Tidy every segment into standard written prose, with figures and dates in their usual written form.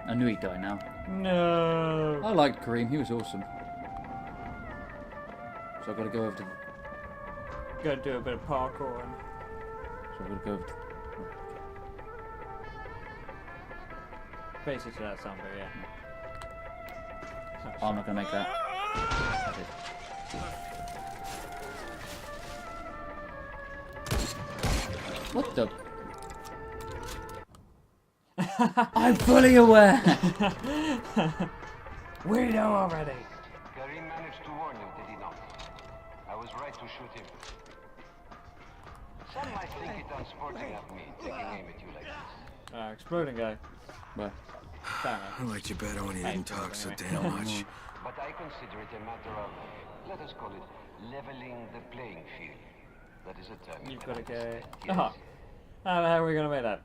I knew he'd die now. No. I liked Kareem, he was awesome. So I've got to go over to... Gotta do a bit of parkour. And... So I've got to go over to... Basically that sound, but yeah. Oh, I'm not going to make that. What the... I'm fully aware! We know already. Karim managed to warn you, did he not? I was right to shoot him. Some might think it unsporting of me, taking aim at you like this. Exploding guy. Where? Damn I liked you better when you didn't talk so damn much. But I consider it a matter of, let us call it, leveling the playing field. That is a term You've can got to go... understand. Oh. Yes. How the hell are we going to make that?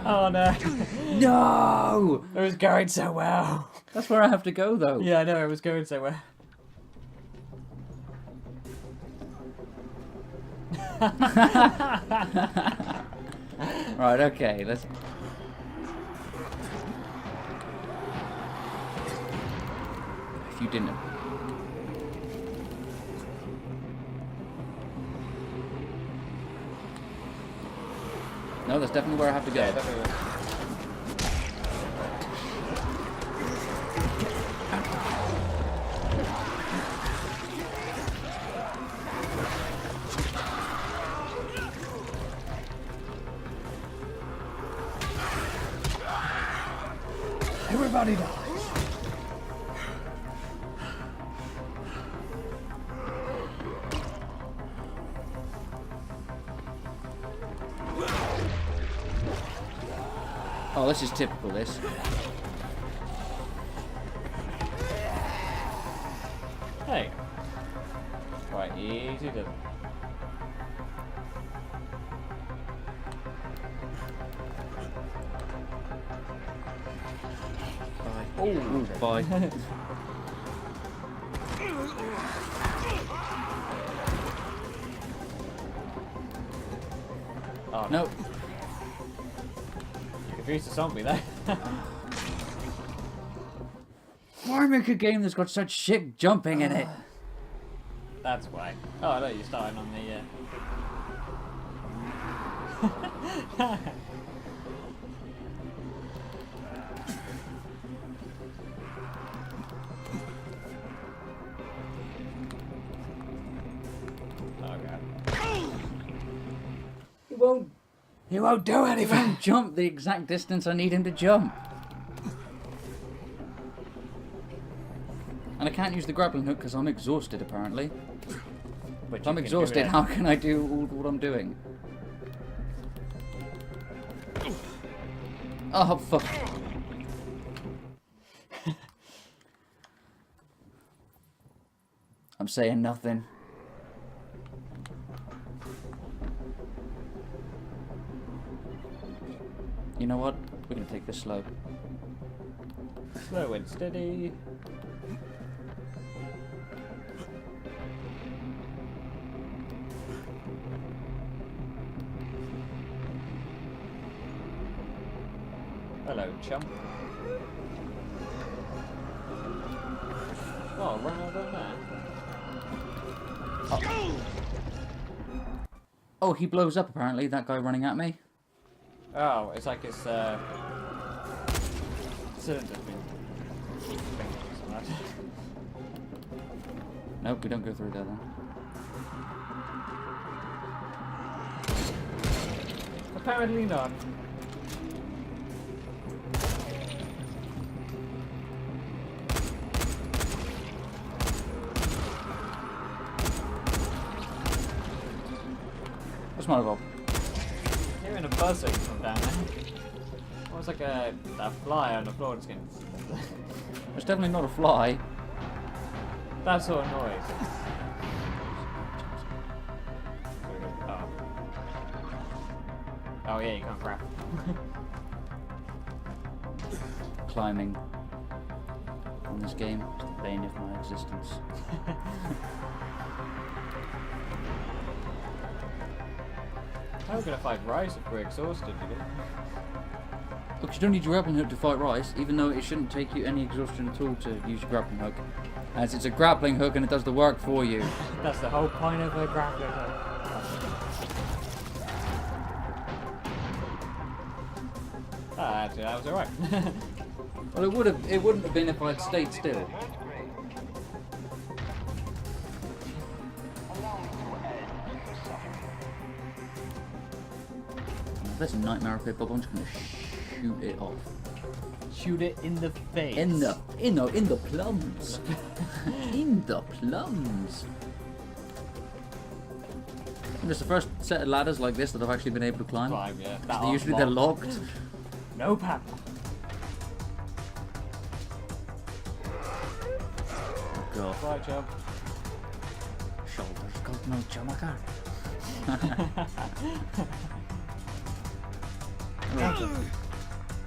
Oh no! No! It was going so well. That's where I have to go, though. Yeah, I know, it was going so well. Right, okay, let's... If you didn't... No, that's definitely where I have to go. Yeah, definitely. Everybody dies. Oh, this is typical, this. Hey. Quite easy to... Oh, bye. Oh No. You confused the zombie there. Why make a game that's got such shit jumping in it? That's why. Oh, I thought you were starting on the... He won't do anything. He won't jump the exact distance I need him to jump. And I can't use the grappling hook because I'm exhausted, apparently. If I'm exhausted, how can I do all what I'm doing? Oh, fuck. I'm saying nothing. You know what? We're gonna take this slow. Slow and steady. Hello, chump. Oh, run over there. Oh, he blows up apparently, that guy running at me. Oh, it's like it's cylinder's been Nope, we don't go through there then. Apparently not. What's my goal? Hearing a buzzing from down there. It was like a fly on the floor just getting... It's definitely not a fly. that sort of noise. Oh. Oh yeah, you can't grapple. Climbing on this game is the bane of my existence. How are we gonna fight Rais if we're exhausted? Look, you don't need your grappling hook to fight Rais, even though it shouldn't take you any exhaustion at all to use your grappling hook, as it's a grappling hook and it does the work for you. That's the whole point of a grappling hook. Ah, actually, that was alright. Well, it wouldn't have been if I'd stayed still. If there's a nightmare up here, Bob, I'm just gonna shoot it off. Shoot it in the face. In the plums. In the plums. And it's the first set of ladders like this that I've actually been able to climb. Yeah. Usually they're locked. No padlock. Oh god. Right, jump. Shoulders got no chamacar.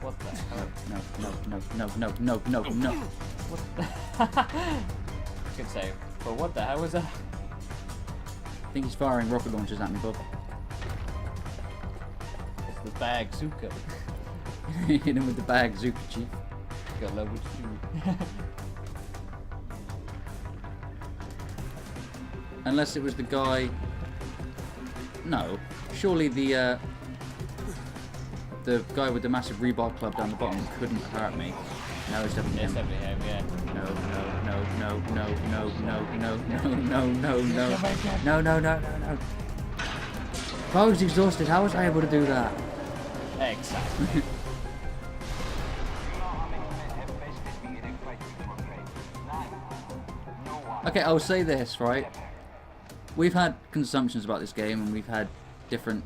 What the hell? No. What the Good save. But what the hell was that? I think he's firing rocket launchers at me, Bob. It's the bag Zuka. Hit him with the bag, Zuka Chief. Got level 2. Unless it was the guy. No, surely the guy with the massive rebar club down the bottom couldn't hurt me. No, it's definitely him. It's definitely him, yeah. No. If I was exhausted, how was I able to do that? Exactly. Okay, I'll say this, right? We've had consumptions about this game, and we've had different,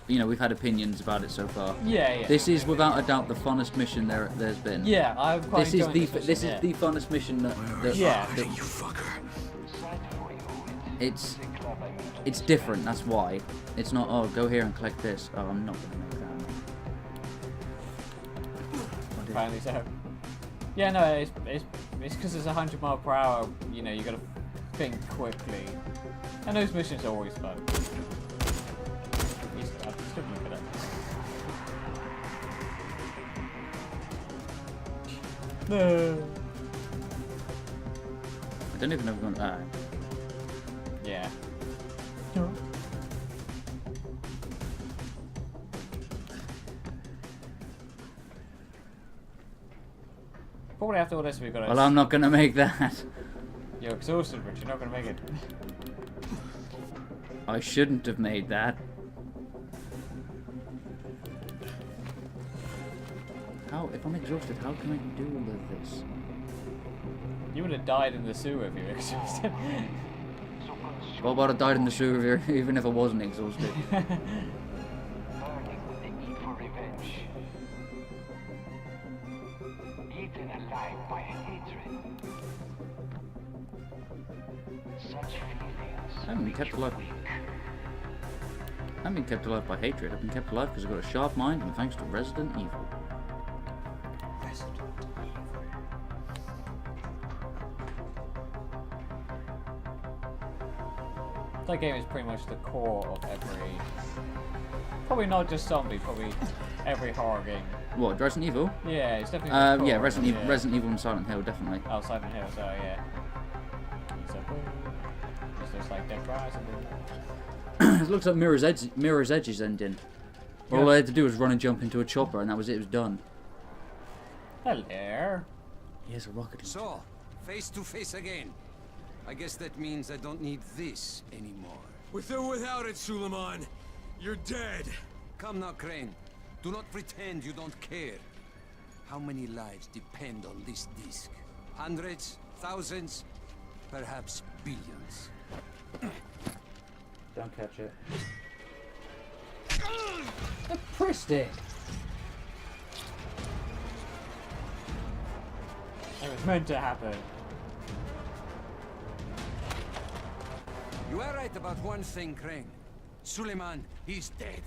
we've had opinions about it so far. Yeah. This is without a doubt the funnest mission there's been. Yeah, I'm quite This is enjoying the this mission, the funnest mission that Yeah. Hey, you fucker. it's different. That's why it's not. Oh, go here and collect this. Oh, I'm not gonna make that. Finally, so. Yeah, no, it's because it's 100 mile per hour. You gotta think quickly, and those missions are always fun. I'm still looking at it. No. I don't even know if I'm going. Yeah. Probably after all this, we've got to. Well, I'm not gonna make that. You're exhausted, but you're not gonna make it. I shouldn't have made that. How? If I'm exhausted, how can I do all of this? You would have died in the sewer if you were exhausted. Well, I'd have died in the sewer even if I wasn't exhausted. Burning with the need for revenge. Eaten alive by hatred. Such feelings. I haven't been kept alive. I haven't been kept alive by hatred. I've been kept alive because I've got a sharp mind and thanks to Resident Evil. That game is pretty much the core of every. Probably not just zombie, probably every horror game. What, Resident Evil? Yeah, it's definitely. The core, Yeah, Resident Evil, yeah. Resident Evil and Silent Hill, definitely. Oh, Silent Hill, so yeah. It's just like Dead Rise and It looks like Mirror's Edge's ending. All I had to do was run and jump into a chopper and that was it, it was done. Hello. Here's a rocket. So, face to face again. I guess that means I don't need this anymore. With or without it, Suleiman, you're dead. Come now, Crane. Do not pretend you don't care. How many lives depend on this disc? Hundreds? Thousands? Perhaps billions. Don't catch it. I pressed it. It was meant to happen. You are right about one thing, Crane. Suleiman, he's dead.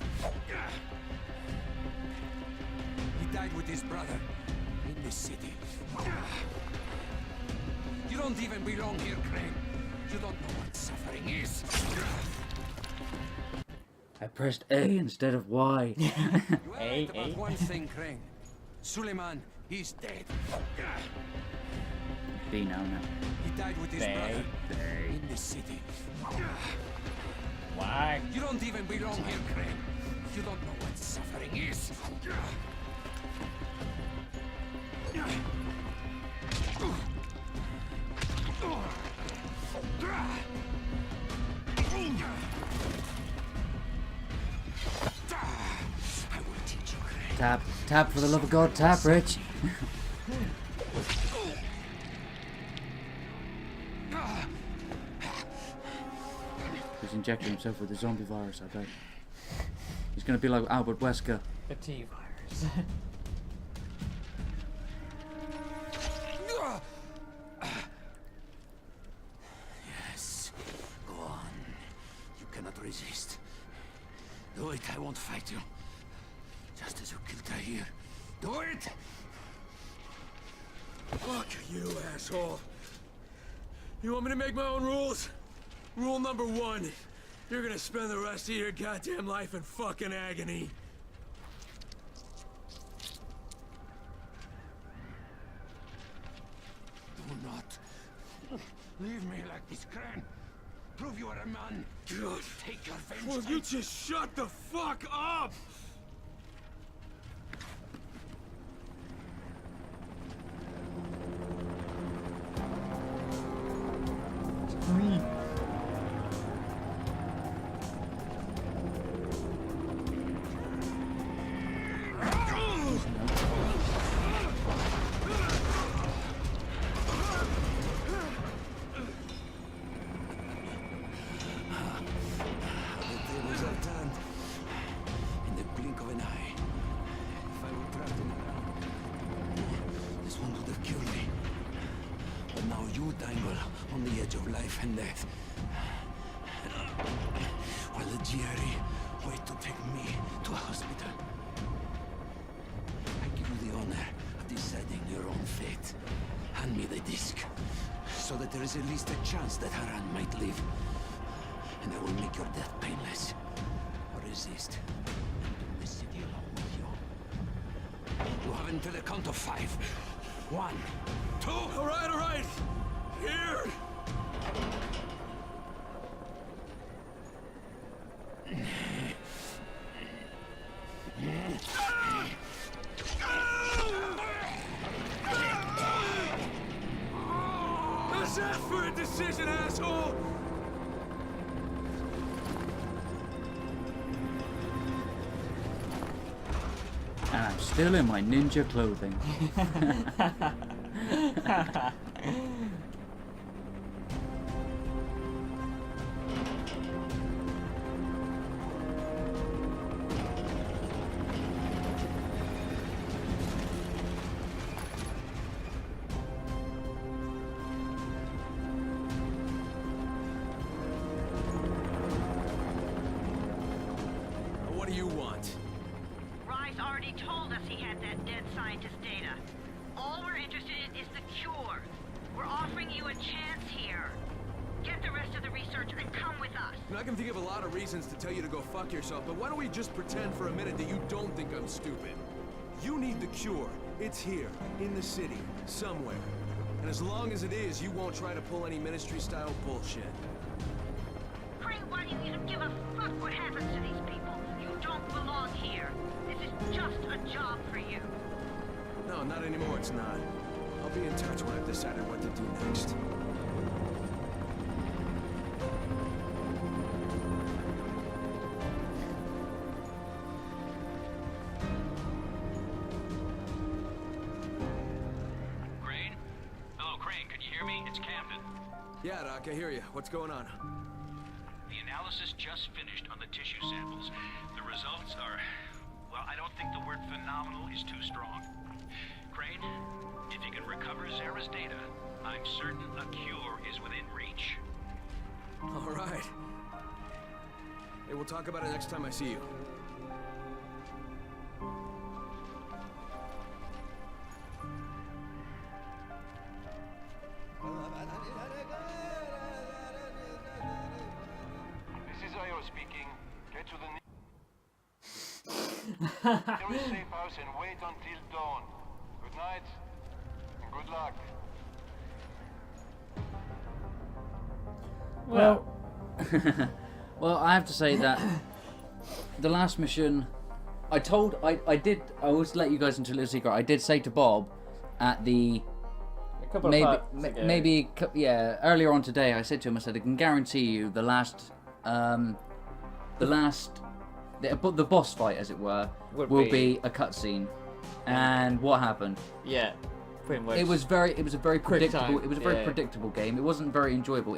He died with his brother in this city. You don't even belong here, Crane. You don't know what suffering is. I pressed A instead of Y. You are Hey, right about hey. one thing, Crane. Suleiman, he's dead. B now. He died with his Bay. brother in this city. Why? You don't even belong here, Crane. You don't know what suffering is. I will teach you, Crane. Tap. Tap for the love of God. Tap, Rich. He's injecting himself with the zombie virus, I bet. He's gonna be like Albert Wesker. The T virus. Yes, go on. You cannot resist. Do it, I won't fight you. Just as you killed Tahir. Do it! Fuck you, asshole. You want me to make my own rules? Rule number 1. You're gonna spend the rest of your goddamn life in fucking agony. Do not leave me like this, Crane. Prove you are a man. God. Take your Will vengeance. you just shut the fuck up? The tables are turned. In the blink of an eye. If I were trapped in a round, this one would have killed me. But now you dangle on the edge of life and death. While the GRE wait to take me to a hospital. I give you the honor of deciding your own fate. Hand me the disc, so that there is at least a chance that Haran might live. And I will make your death painless. Or resist. And bring the city along with you. You have until the count of 5. 1, 2. All right. Here. How's that for a decision, asshole? And I'm still in my ninja clothing. What do you want? Rais already told us he had that dead scientist data. All we're interested in is the cure. We're offering you a chance here. Get the rest of the research and come with us. I can think of a lot of reasons to tell you to go fuck yourself, but why don't we just pretend for a minute that you don't think I'm stupid? You need the cure. It's here, in the city, somewhere. And as long as it is, you won't try to pull any ministry-style bullshit. Crane wanted you to give a fuck what happens to these people. You don't belong here. This is just a job for you. No, not anymore, it's not. I'll be in touch when I've decided what to do next. Crane? Hello, Crane, can you hear me? It's Camden. Yeah, Doc, I hear you. What's going on? The analysis just finished on the tissue samples. The results are... well, I don't think the word phenomenal is too strong. Crane, if you can recover Zara's data, I'm certain a cure is within reach. All right. Hey, well, We'll talk about it next time I see you. This is Io speaking. Get to the nearest safe house and wait until dawn. Good night and good luck. Well, Well, I have to say that the last mission, I always let you guys into a little secret. I did say to Bob at the a couple of parts ago. earlier on today, I said to him, I said, I can guarantee you the boss fight, as it were, will be a cutscene. And what happened? Yeah, pretty much. It was a very predictable. time, It was a very yeah. predictable game. It wasn't very enjoyable.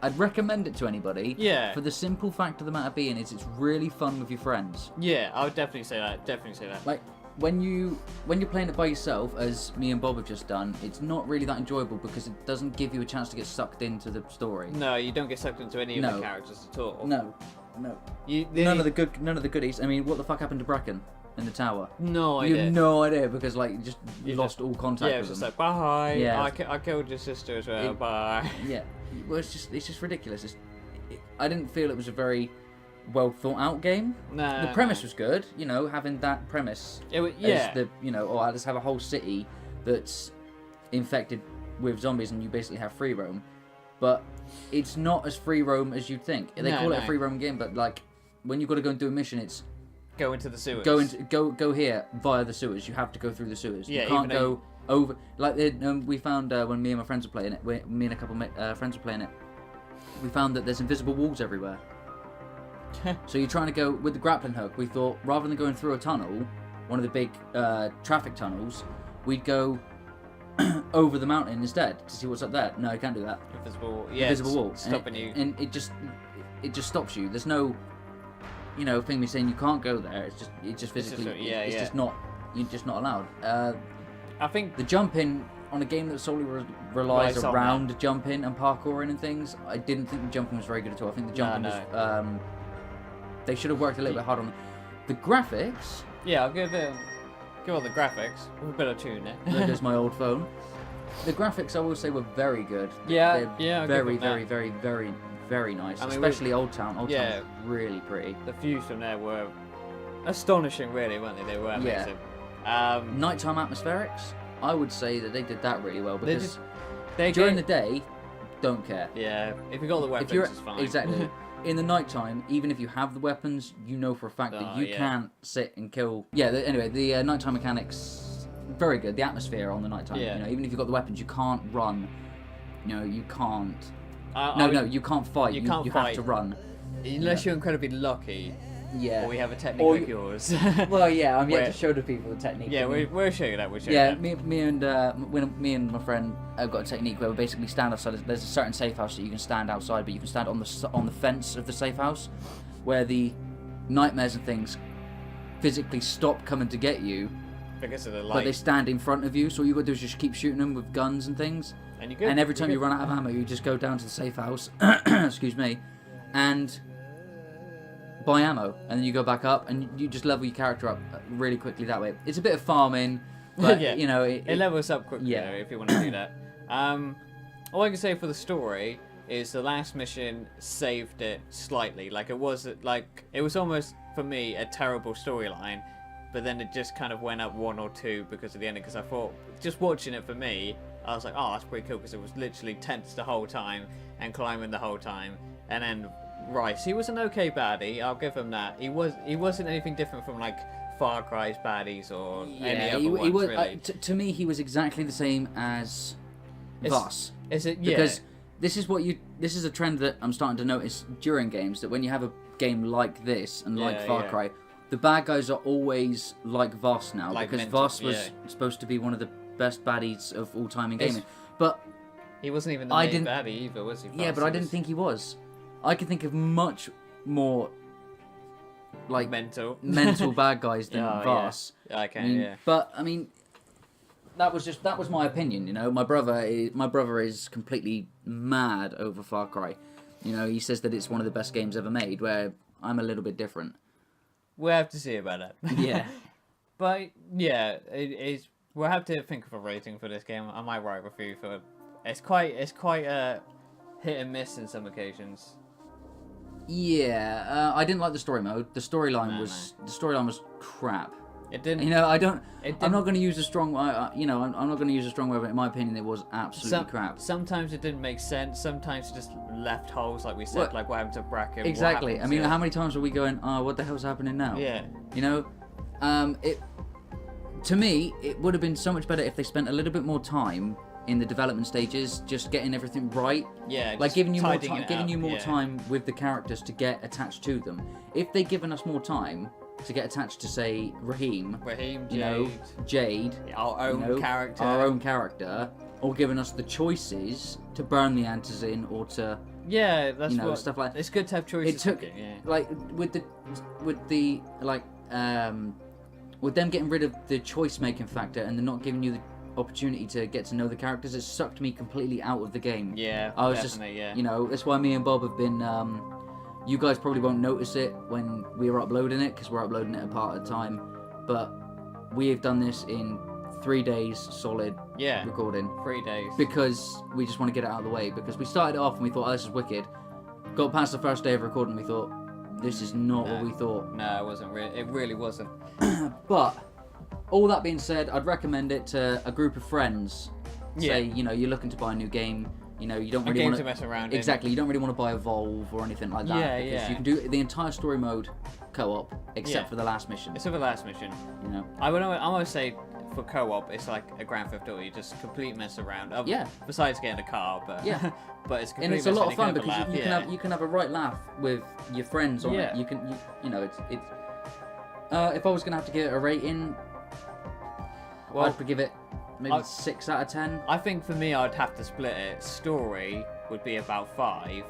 I'd recommend it to anybody. Yeah. For the simple fact of the matter being, it's really fun with your friends. Yeah, I would definitely say that. Definitely say that. Like when you're playing it by yourself, as me and Bob have just done, it's not really that enjoyable because it doesn't give you a chance to get sucked into the story. No, you don't get sucked into any of No. the characters at all. No. None of the goodies. I mean, what the fuck happened to Bracken in the tower? No You idea. have no idea because like you just You lost all contact Yeah, it with was them. just like, bye. Yeah. I killed your sister as well. Bye. Yeah, well, it's just ridiculous. I didn't feel it was a very well thought out game. No. The premise was good, having that premise. Yeah. As I just have a whole city that's infected with zombies and you basically have free roam. But it's not as free roam as you'd think. They call it a free roam game, but like when you've got to go and do a mission, it's Go into the sewers. go here via the sewers. You have to go through the sewers. Yeah, you can't even though go over. Like we found when me and my friends were playing it. Me and a couple of friends were playing it. We found that there's invisible walls everywhere. So you're trying to go with the grappling hook. We thought rather than going through a tunnel, one of the big traffic tunnels, we'd go over the mountain instead to see what's up there. No, you can't do that. Invisible wall. Stopping you. And it just stops you. There's no thing me saying you can't go there. It's just physically. You're just not allowed. I think The jumping on a game that solely relies Relies on around jumping and parkouring and things, I didn't think the jumping was very good at all. I think the jumping was. They should have worked a little bit harder on the graphics. Yeah, I'll give all the graphics a bit of tune there. There goes my old phone. The graphics, I will say, were very good. Yeah, They're yeah, I'll give very, them that. very, very, very, very nice. I mean, Especially Old Town. Old yeah. Town was really pretty. The views from there were astonishing, really, weren't they? They were amazing. Nighttime atmospherics, I would say that they did that really well They because They during get- the day, don't care. Yeah, if you got the weapons, If you're it's fine. exactly in the nighttime, even if you have the weapons, you know for a fact that Oh, you yeah. can't sit and kill. Yeah. Anyway, the nighttime mechanics, very good. The atmosphere on the nighttime. Yeah. Even if you've got the weapons, you can't run. You can't. I No, you can't fight. you You can't have fight. to run. Unless you're incredibly lucky, Yeah. or we have a technique Or like you- yours. Well, yeah. I'm yet Where- to show the people the technique. yeah, I mean, we'll show you that. We'll show Yeah, you that. me and my friend have got a technique where we basically stand outside. There's a certain safe house that you can stand outside, but you can stand on the fence of the safe house, where the nightmares and things physically stop coming to get you, Because of the but they light. stand in front of you. So all you got to do is just keep shooting them with guns and things. And you're good. And every time you You're run out of ammo, you just go down to the safe house. Excuse me, and buy ammo, and then you go back up and you just level your character up really quickly that way. It's a bit of farming, but Yeah. It levels up quickly Yeah. though, if you want to do that. All I can say for the story is the last mission saved it slightly. Like it was almost for me a terrible storyline, but then it just kind of went up 1 or 2 because of the ending. Because I thought, just watching it for me, I was like, oh, that's pretty cool because it was literally tense the whole time and climbing the whole time. And then Rice, he was an okay baddie. I'll give him that. He wasn't anything different from like Far Cry's baddies or any other ones, was, really. to me, he was exactly the same as Voss. Is it? Yeah. Because this is a trend that I'm starting to notice during games, that when you have a game like this and like Yeah, Far yeah. Cry, the bad guys are always like Voss now, Like because mental, Voss was yeah. supposed to be one of the best baddies of all time in It's- gaming. But He wasn't even the I main didn't- baddie either, was he? yeah, but I didn't think he was. I could think of much more like mental bad guys than Oh, Voss. Yeah. I can, yeah. But I mean, that was my opinion. My brother is completely mad over Far Cry. You know, he says that it's one of the best games ever made, where I'm a little bit different. We'll have to see about that. Yeah. But yeah, it's. We'll have to think of a rating for this game. I might write a review for. It's quite hit and miss in some occasions. Yeah, I didn't like the story mode. The storyline was crap. It didn't. You know, I'm not going to use a strong. I'm not going to use a strong word, but in my opinion, it was absolutely crap. Sometimes it didn't make sense. Sometimes it just left holes, like we said, like what happened to Bracken. Exactly. I mean, how many times are we going? Oh, what the hell's happening now? Yeah. You know, to me, it would have been so much better if they spent a little bit more time in the development stages, just getting everything right. Yeah. Like giving you more time with the characters to get attached to them. If they'd given us more time to get attached to, say, Raheem, Jade, our own character, or given us the choices to burn the Antizin or to, that's stuff like. It's good to have choices. It took like with them getting rid of the choice making factor and then not giving you the opportunity to get to know the characters, it sucked me completely out of the game. Yeah, I was just, that's why me and Bob have been. You guys probably won't notice it when we are uploading it because we're uploading it a part of the time, but we have done this in 3 days solid recording. 3 days. Because we just want to get it out of the way. Because we started it off and we thought, oh, this is wicked. Got past the first day of recording, we thought, this is not what we thought. No, it wasn't really. It really wasn't. But all that being said, I'd recommend it to a group of friends. Say, you're looking to buy a new game. You know, you don't really want to mess around. Exactly, you don't really want to buy Evolve or anything like that. Because you can do the entire story mode co-op except for the last mission. Except for the last mission. You know, I would say for co-op, it's like a Grand Theft Auto. You just complete mess around. Besides getting a car, but but it's and it's a lot of fun because you can have a right laugh with your friends on it. It's if I was gonna have to give it a rating, I'd give it maybe 6 out of 10. I think for me, I'd have to split it. Story would be about 5,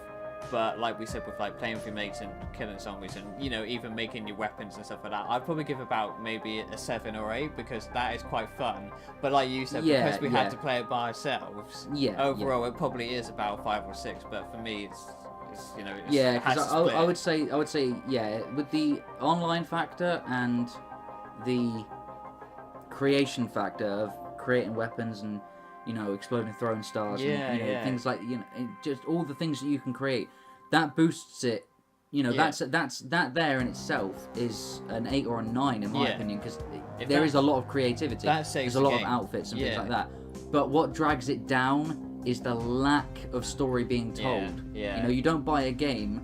but like we said, with like playing with your mates and killing zombies and even making your weapons and stuff like that, I'd probably give about maybe a 7 or 8 because that is quite fun. But like you said, because we had to play it by ourselves, overall it probably is about 5 or 6. But for me, it's because I would say with the online factor and the creation factor of creating weapons and exploding throwing stars and things like just all the things that you can create, that boosts it. That there in itself is an 8 or a 9 in my opinion, because there is a lot of creativity. There's a lot of outfits and things like that. But what drags it down is the lack of story being told. You don't buy a game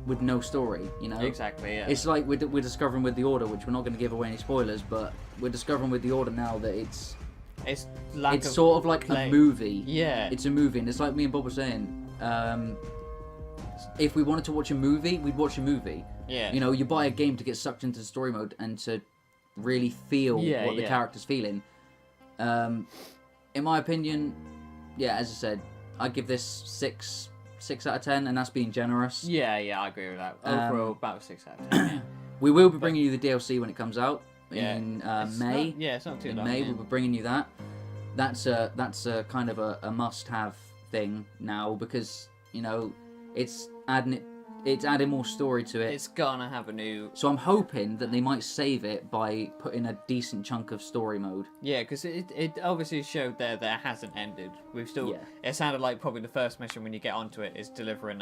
with no story, Exactly, It's like we're discovering with The Order, which we're not going to give away any spoilers, but we're discovering with The Order now that it's sort of like a movie. It's a movie, and it's like me and Bob were saying, if we wanted to watch a movie, we'd watch a movie. You buy a game to get sucked into the story mode and to really feel what the character's feeling. In my opinion, as I said, I'd give this 6 out of 10, and that's being generous. I agree with that. Overall, about 6 out of 10. We will be bringing you the DLC when it comes out in May. It's not too long. In May, we'll be bringing you that. That's a kind of a must-have thing now because it's adding more story to it. It's gonna have a new. So I'm hoping that they might save it by putting a decent chunk of story mode. Yeah, because it obviously showed there that it hasn't ended. We've still. It sounded like probably the first mission when you get onto it is delivering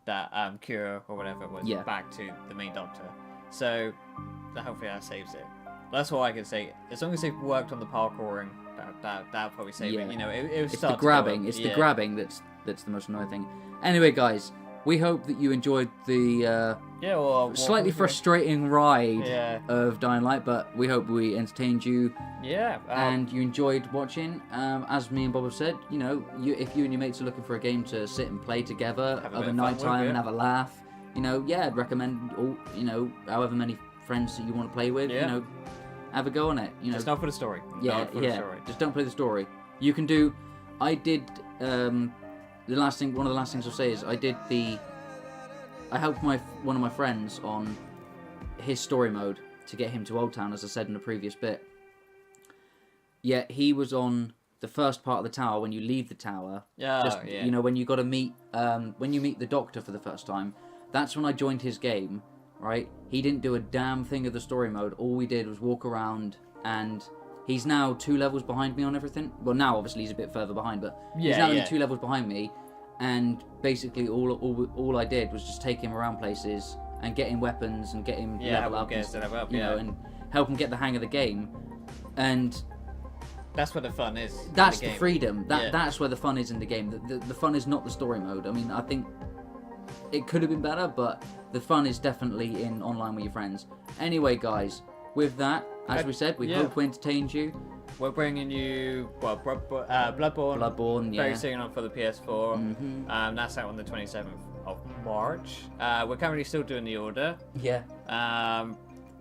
that cure or whatever it was back to the main doctor. So hopefully that saves it. That's all I can say. As long as they've worked on the parkouring, that'll probably save it. It's the grabbing. It's the grabbing that's the most annoying thing. Anyway, guys. We hope that you enjoyed the slightly frustrating ride of Dying Light, but we hope we entertained you. And you enjoyed watching. As me and Bob have said, if you and your mates are looking for a game to sit and play together of a night time and have a laugh, I'd recommend however many friends that you want to play with, have a go on it. Just not for the story. Just don't play the story. You can do. I did. One of the last things I'll say is I helped one of my friends on his story mode to get him to Old Town, as I said in the previous bit. Yeah, he was on the first part of the tower when you leave the tower. Yeah, You know, when you got to meet when you meet the Doctor for the first time. That's when I joined his game. Right? He didn't do a damn thing of the story mode. All we did was walk around, and he's now 2 levels behind me on everything. Well, now obviously he's a bit further behind, but he's now only 2 levels behind me. And basically, all I did was just take him around places and get him weapons and get him level up, you know, and help him get the hang of the game. And that's where the fun is. That's the freedom. That's where the fun is in the game. The fun is not the story mode. I mean, I think it could have been better, but the fun is definitely in online with your friends. Anyway, guys, with that, as we said, we hope we entertained you. We're bringing you, well, Bloodborne very soon on for the PS4. That's out on the 27th of March. We're currently still doing the order. Yeah.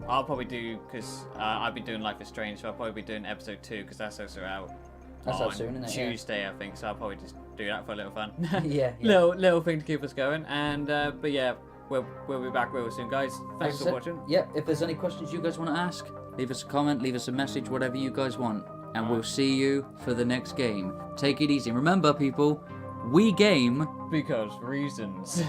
I'll probably do, because I've been doing Life is Strange, so I'll probably be doing episode 2, because that's also out. That's out soon, isn't it? Tuesday, I think, so I'll probably just do that for a little fun. Yeah. Little thing to keep us going. And, but yeah, we'll be back real soon, guys. Thanks for watching. Yeah, if there's any questions you guys want to ask, leave us a comment, leave us a message, whatever you guys want. And we'll see you for the next game. Take it easy. And remember, people, we game because reasons.